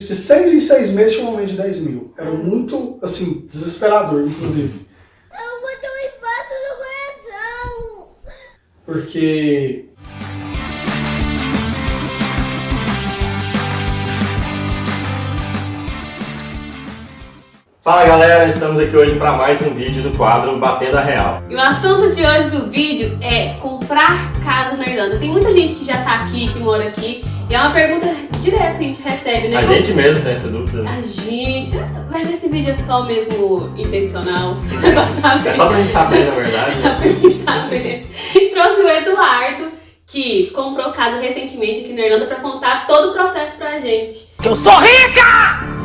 de 6 em 6 meses tinha um aumento de 10 mil. Era muito, assim, desesperador, inclusive. Eu vou ter um infarto no coração. Porque... Fala galera, estamos aqui hoje para mais um vídeo do quadro Batendo a Real. E o assunto de hoje do vídeo é comprar casa na Irlanda. Tem muita gente que já tá aqui, que mora aqui, e é uma pergunta direta que a gente recebe, né? A gente mesmo tem essa dúvida. A gente... Vai ver esse vídeo é só mesmo intencional. É só pra gente saber, na verdade. Só pra gente saber. A gente trouxe o Eduardo, que comprou casa recentemente aqui na Irlanda, pra contar todo o processo pra gente. Eu sou rica!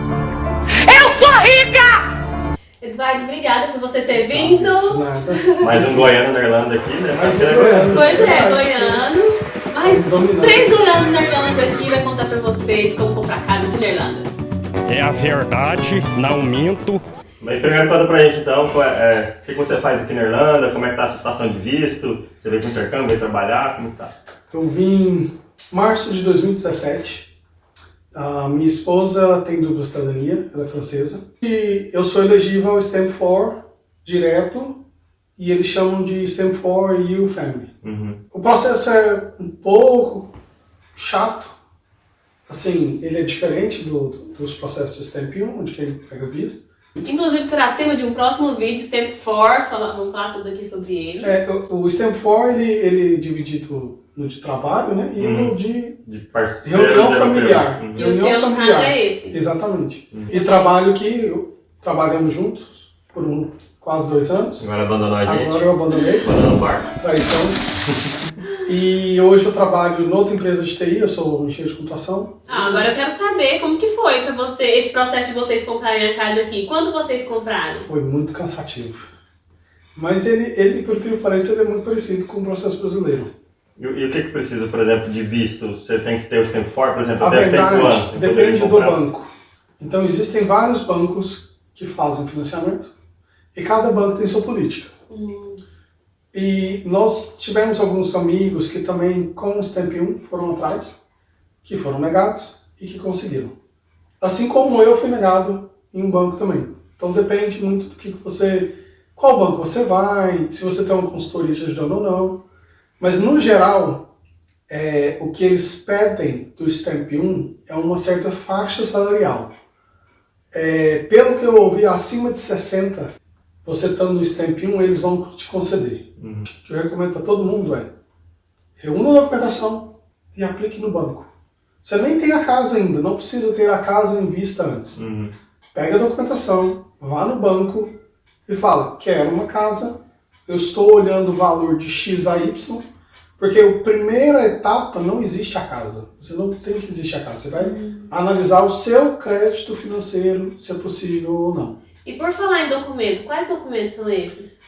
Eu sou rica! Eduardo, obrigada por você ter vindo. Nada. Mais um goiano na Irlanda aqui, né? Mais um goiano. Pois é, goiano. Mas os 3 goianos na Irlanda aqui vai contar pra vocês como comprar casa aqui na Irlanda. É a verdade, não minto. Mas primeiro conta pra gente então, o que você faz aqui na Irlanda, como é que tá a sua situação de visto, você veio pro intercâmbio, veio trabalhar, como que tá? Eu vim em março de 2017. Minha esposa tem dupla cidadania, ela é francesa. E eu sou elegível ao Stamp 4 direto, e eles chamam de Stamp 4 EU Family. Uhum. O processo é um pouco chato. Assim, ele é diferente dos processos de Stamp 1, onde que ele pega visto. Inclusive será tema de um próximo vídeo, Stamp 4, vamos falar tudo aqui sobre ele. O Stamp 4 ele é dividido no de trabalho, né? E no de reunião familiar. E o seu, no caso, é esse. Exatamente. E trabalho que trabalhamos juntos por quase 2 anos. Agora abandonou a gente. Agora eu abandonei. Abandonou o barco. Traição. E hoje eu trabalho em outra empresa de TI, eu sou engenheiro de computação. Agora eu quero saber como que foi pra você, esse processo de vocês comprarem a casa aqui. Quanto vocês compraram? Foi muito cansativo. Mas ele, por que ele parece, ele é muito parecido com o processo brasileiro. E o que precisa, por exemplo, de visto? Você tem que ter o Stamp 4, por exemplo, A até o Stamp verdade 1. depende do banco. Então existem vários bancos que fazem financiamento e cada banco tem sua política. E nós tivemos alguns amigos que também com o Stamp 1 foram atrás, que foram negados e que conseguiram. Assim como eu fui negado em um banco também. Então depende muito do que você... Qual banco você vai, se você tem uma consultoria te ajudando ou não. Mas no geral, o que eles pedem do Stamp 1 é uma certa faixa salarial. Pelo que eu ouvi, acima de 60, você estando no Stamp 1, eles vão te conceder. O que eu recomendo para todo mundo reúna a documentação e aplique no banco. Você nem tem a casa ainda, não precisa ter a casa em vista antes. Pega a documentação, vá no banco e fala, quero uma casa, eu estou olhando o valor de X a Y, porque a primeira etapa não existe a casa. Você não tem que existir a casa. Você vai analisar o seu crédito financeiro, se é possível ou não. E por falar em documento, quais documentos são esses?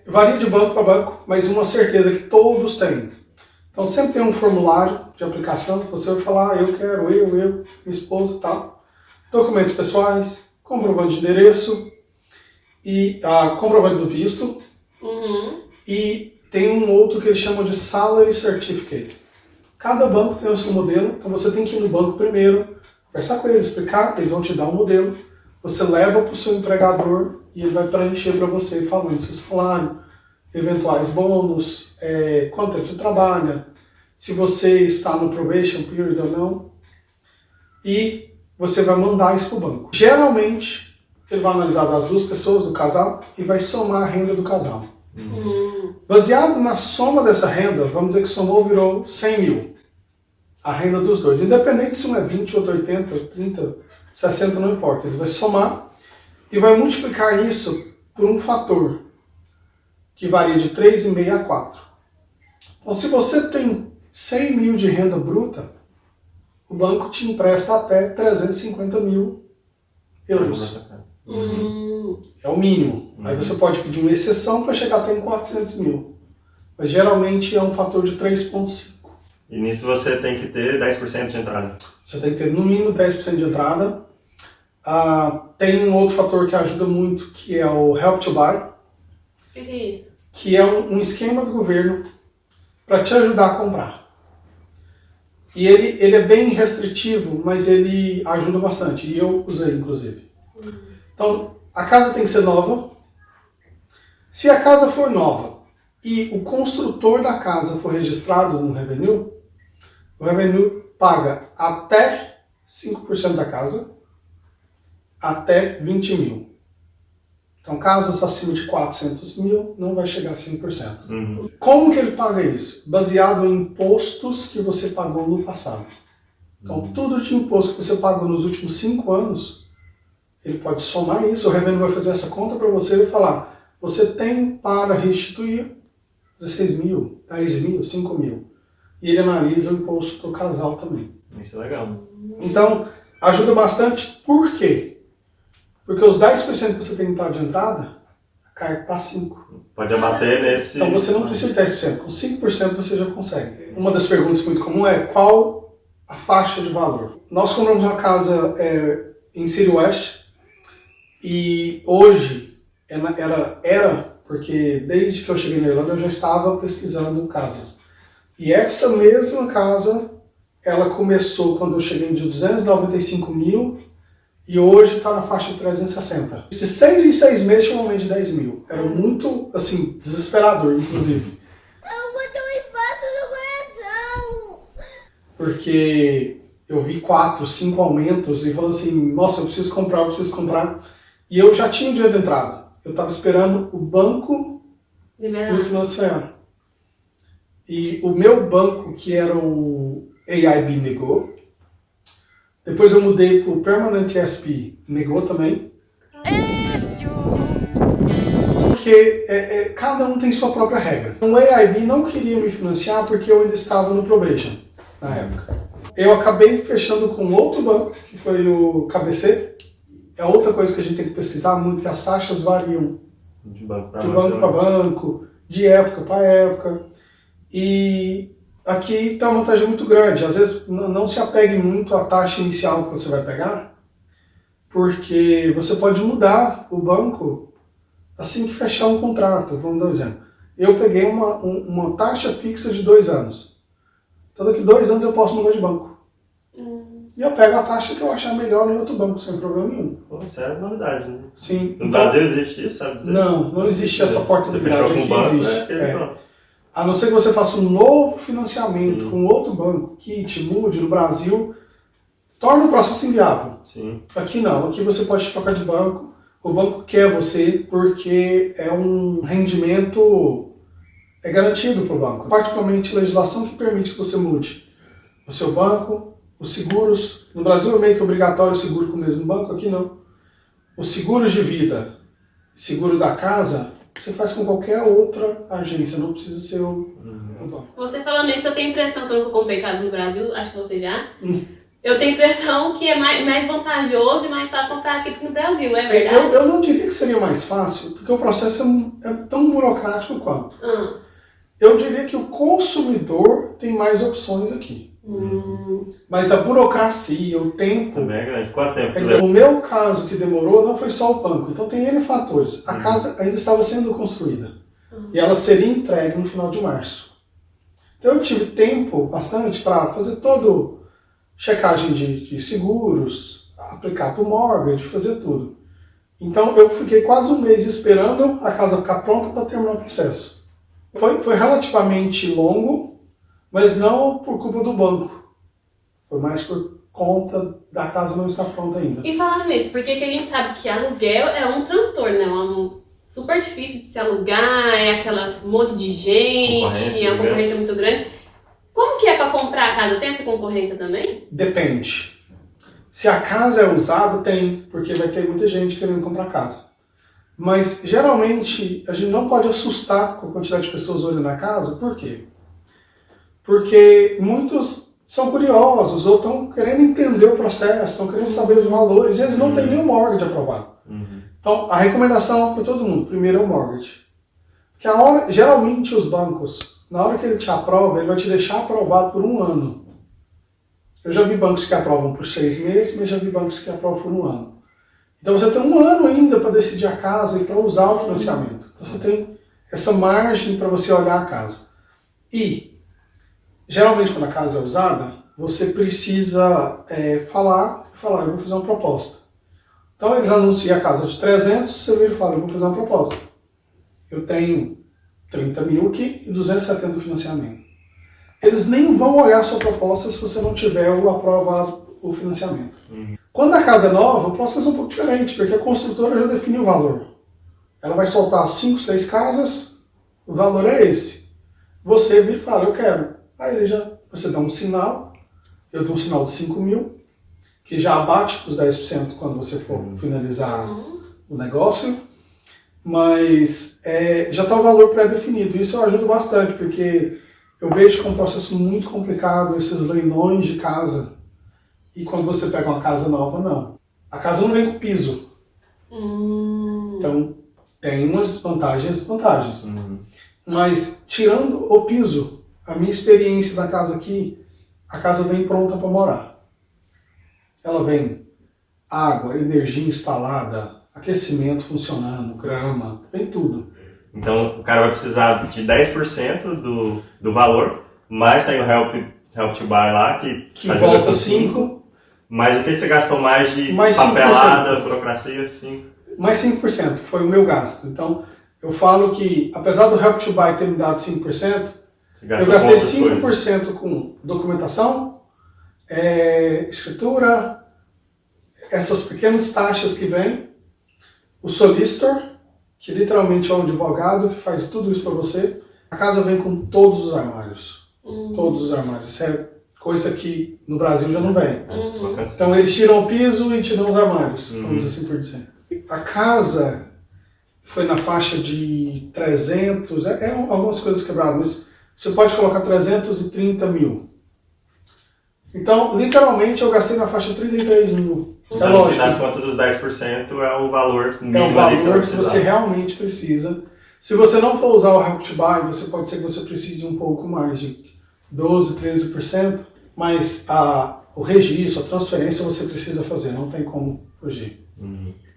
Varia de banco para banco, mas uma certeza que todos têm. Então sempre tem um formulário de aplicação que você vai falar, eu quero, minha esposa e tal. Documentos pessoais, comprovante de endereço, e comprovante do visto. E tem um outro que eles chamam de Salary Certificate. Cada banco tem o seu modelo, então você tem que ir no banco primeiro, conversar com eles, explicar, eles vão te dar um modelo, você leva para o seu empregador e ele vai preencher para você falando seu salário, eventuais bônus, quanto tempo você trabalha, se você está no probation period ou não, e você vai mandar isso para o banco. Geralmente, ele vai analisar das 2 pessoas do casal e vai somar a renda do casal. Baseado na soma dessa renda, vamos dizer que somou virou 100 mil. A renda dos dois. Independente se um é 20, outro 80, 30, 60, não importa. Ele vai somar e vai multiplicar isso por um fator que varia de 3,5 a 4. Então se você tem 100 mil de renda bruta, o banco te empresta até 350 mil euros. É o mínimo. Aí você pode pedir uma exceção para chegar até em 400 mil. Mas geralmente é um fator de 3,5. E nisso você tem que ter 10% de entrada. Você tem que ter no mínimo 10% de entrada. Tem um outro fator que ajuda muito, que é o Help to Buy. O que é isso? Que é um esquema do governo para te ajudar a comprar. E ele é bem restritivo, mas ele ajuda bastante. E eu usei, inclusive. Então, a casa tem que ser nova. Se a casa for nova e o construtor da casa for registrado no Revenue, o Revenue paga até 5% da casa, até 20 mil. Então, casas acima de 400 mil não vai chegar a 5%. Como que ele paga isso? Baseado em impostos que você pagou no passado. Então, tudo de imposto que você pagou nos últimos 5 anos, ele pode somar isso, o Revenue vai fazer essa conta para você e falar, você tem para restituir 16 mil, 10 mil, 5 mil. E ele analisa o imposto do casal também. Isso é legal. Então, ajuda bastante. Por quê? Porque os 10% que você tem que estar de entrada, cai para 5%. Pode abater nesse... Então você não precisa de 10%, com 5% você já consegue. Uma das perguntas muito comuns é qual a faixa de valor. Nós compramos uma casa em City West e hoje era porque desde que eu cheguei na Irlanda eu já estava pesquisando casas. E essa mesma casa, ela começou quando eu cheguei de 295 mil e hoje está na faixa de 360. De 6 em 6 meses tinha um aumento de 10 mil. Era muito, assim, desesperador, inclusive. Eu vou ter um infarto no coração. Porque eu vi 4, 5 aumentos e falei assim, nossa, eu preciso comprar. E eu já tinha o dinheiro de entrada. Eu estava esperando o banco me financiar. E o meu banco, que era o AIB, negou. Depois eu mudei para o Permanent ESP, negou também. Porque cada um tem sua própria regra. O AIB não queria me financiar porque eu ainda estava no probation na época. Eu acabei fechando com outro banco, que foi o KBC. É outra coisa que a gente tem que pesquisar muito, que as taxas variam De banco para banco, de época para época. E aqui tem uma vantagem muito grande. Às vezes não se apegue muito à taxa inicial que você vai pegar, porque você pode mudar o banco assim que fechar um contrato. Vamos dar um exemplo. Eu peguei uma taxa fixa de 2 anos. Então daqui 2 anos eu posso mudar de banco. E eu pego a taxa que eu achar melhor em outro banco, sem problema nenhum. Pô, isso é novidade, né? Sim. No Brasil existe isso, sabe dizer? Não existe essa oportunidade. Você fechou com o Aqui banco, existe. A não ser que você faça um novo financiamento com outro banco, que te mude no Brasil, torna o processo inviável. Sim. Aqui não, aqui você pode trocar de banco, o banco quer você porque é um rendimento garantido para o banco. Particularmente legislação que permite que você mude o seu banco, os seguros. No Brasil é meio que obrigatório o seguro com o mesmo banco, aqui não. Os seguros de vida, seguro da casa, você faz com qualquer outra agência, não precisa ser o banco. Você falando isso, eu tenho a impressão que eu nunca comprei casa no Brasil, acho que você já. Eu tenho a impressão que é mais vantajoso e mais fácil comprar aqui do que no Brasil, é verdade? Eu não diria que seria mais fácil, porque o processo é tão burocrático quanto. Eu diria que o consumidor tem mais opções aqui. Mas a burocracia, o tempo... Também é grande. Quanto tempo? No meu caso, que demorou, não foi só o banco. Então tem N fatores. A casa ainda estava sendo construída. E ela seria entregue no final de março. Então eu tive tempo bastante para fazer todo checagem de seguros, aplicar para o mortgage, fazer tudo. Então eu fiquei quase um mês esperando a casa ficar pronta para terminar o processo. Foi relativamente longo, mas não por culpa do banco. Foi mais por conta da casa não estar pronta ainda. E falando nisso, porque que a gente sabe que aluguel é um transtorno, né? É super difícil de se alugar, é aquela monte de gente, é uma concorrência muito grande. Como que é para comprar a casa? Tem essa concorrência também? Depende. Se a casa é usada, tem, porque vai ter muita gente querendo comprar casa. Mas, geralmente, a gente não pode assustar com a quantidade de pessoas olhando a casa. Por quê? Porque muitos são curiosos ou estão querendo entender o processo, estão querendo saber os valores, e eles não têm nenhum mortgage aprovado. Então, a recomendação para todo mundo, primeiro é o mortgage. Porque geralmente os bancos, na hora que ele te aprova, ele vai te deixar aprovado por 1 ano. Eu já vi bancos que aprovam por 6 meses, mas já vi bancos que aprovam por 1 ano. Então você tem 1 ano ainda para decidir a casa e para usar o financiamento. Então você tem essa margem para você olhar a casa. E, geralmente quando a casa é usada, você precisa falar, eu vou fazer uma proposta. Então eles anunciam a casa de 300, você vira e fala, eu vou fazer uma proposta. Eu tenho 30 mil aqui e 270 de financiamento. Eles nem vão olhar a sua proposta se você não tiver o aprovado o financiamento. Quando a casa é nova, o processo é um pouco diferente, porque a construtora já definiu o valor. Ela vai soltar 5, 6 casas, o valor é esse. Você vira e fala, eu quero. Aí você dá um sinal, eu dou um sinal de 5 mil, que já abate os 10% quando você for finalizar o negócio, mas já está o valor pré-definido. Isso eu ajudo bastante, porque eu vejo que é um processo muito complicado, esses leilões de casa. E quando você pega uma casa nova, não. A casa não vem com piso. Então, tem umas vantagens e desvantagens. Mas, tirando o piso, a minha experiência da casa aqui, a casa vem pronta para morar. Ela vem água, energia instalada, aquecimento funcionando, grama, vem tudo. Então, o cara vai precisar de 10% do valor, mais tem o Help to Buy lá, que volta 5%. Mas o que você gastou mais de mais papelada, burocracia? 5%? Mais 5% foi o meu gasto. Então, eu falo que, apesar do Help to Buy ter me dado 5%, eu gastei 5% com documentação, escritura, essas pequenas taxas que vêm, o solicitor, que literalmente é um advogado que faz tudo isso para você. A casa vem com todos os armários. Todos os armários. Isso é coisa que no Brasil já não vem. Então eles tiram o piso e te dão os armários, vamos dizer assim por dizer. A casa foi na faixa de 300, algumas coisas quebradas, mas você pode colocar 330 mil. Então, literalmente, eu gastei na faixa de 33 mil. Então, no fim das contas, os 10% é o valor mínimo é o valor que você realmente precisa. Se você não for usar o Help to Buy, pode ser que você precise um pouco mais de 12%, 13%, mas o registro, a transferência você precisa fazer, não tem como fugir.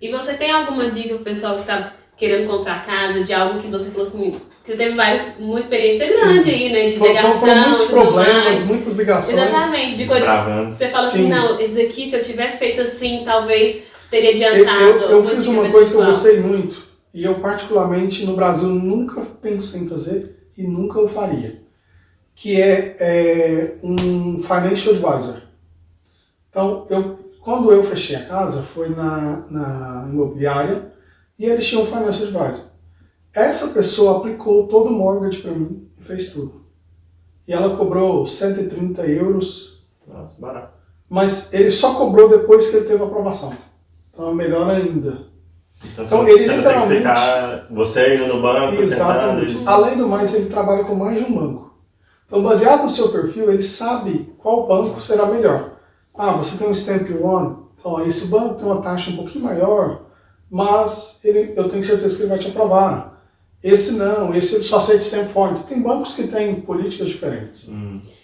E você tem alguma dica pro pessoal que está querendo comprar casa, de algo que você falou assim, você teve uma experiência grande aí, né, de ligação, foram muitos problemas, muitas ligações. Exatamente, de coisas que você fala assim, não, esse daqui, se eu tivesse feito assim, talvez teria adiantado. Eu fiz uma coisa que eu gostei muito, e eu particularmente no Brasil nunca pensei em fazer e nunca o faria, que é um financial advisor. Então, quando eu fechei a casa, foi na imobiliária, e eles tinham um financial advisor. Essa pessoa aplicou todo o mortgage para mim e fez tudo. E ela cobrou 130 euros. Nossa, barato. Mas ele só cobrou depois que ele teve a aprovação. Então é melhor ainda. Então ele literalmente... Tem que ficar você indo no banco, exatamente. Tentando... Além do mais, ele trabalha com mais de um banco. Então, baseado no seu perfil, ele sabe qual banco será melhor. Você tem um Stamp One. Então, esse banco tem uma taxa um pouquinho maior, mas eu tenho certeza que ele vai te aprovar. Esse não, esse ele só aceita Stamp One. Tem bancos que têm políticas diferentes.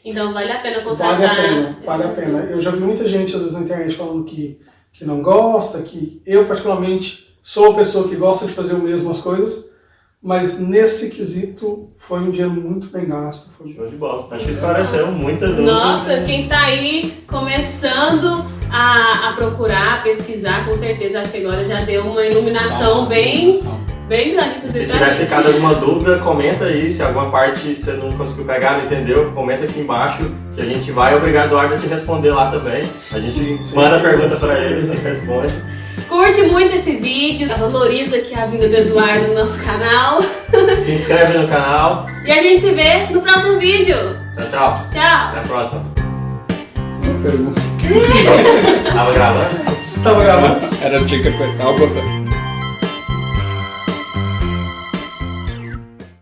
Então vale a pena contratar. Vale a pena. Eu já vi muita gente, às vezes, na internet falando que não gosta, que eu, particularmente, sou uma pessoa que gosta de fazer o mesmo as coisas, mas nesse quesito foi um dia muito bem gasto. Foi show de bola. Acho que esclareceu muitas dúvidas. Nossa, quem tá aí começando a procurar, pesquisar, com certeza, acho que agora já deu uma iluminação bem grande. Se tiver ficado alguma dúvida, comenta aí. Se alguma parte você não conseguiu pegar, não entendeu, comenta aqui embaixo, que a gente vai obrigar o Eduardo a te responder lá também. A gente manda a pergunta para ele, você responde. Curte muito esse vídeo, valoriza aqui a vida do Eduardo no nosso canal. Se inscreve no canal. E a gente se vê no próximo vídeo. Tchau. Tchau. Até a próxima. Uma pergunta. Tava gravando? Tava gravando. Tinha que apertar o botão.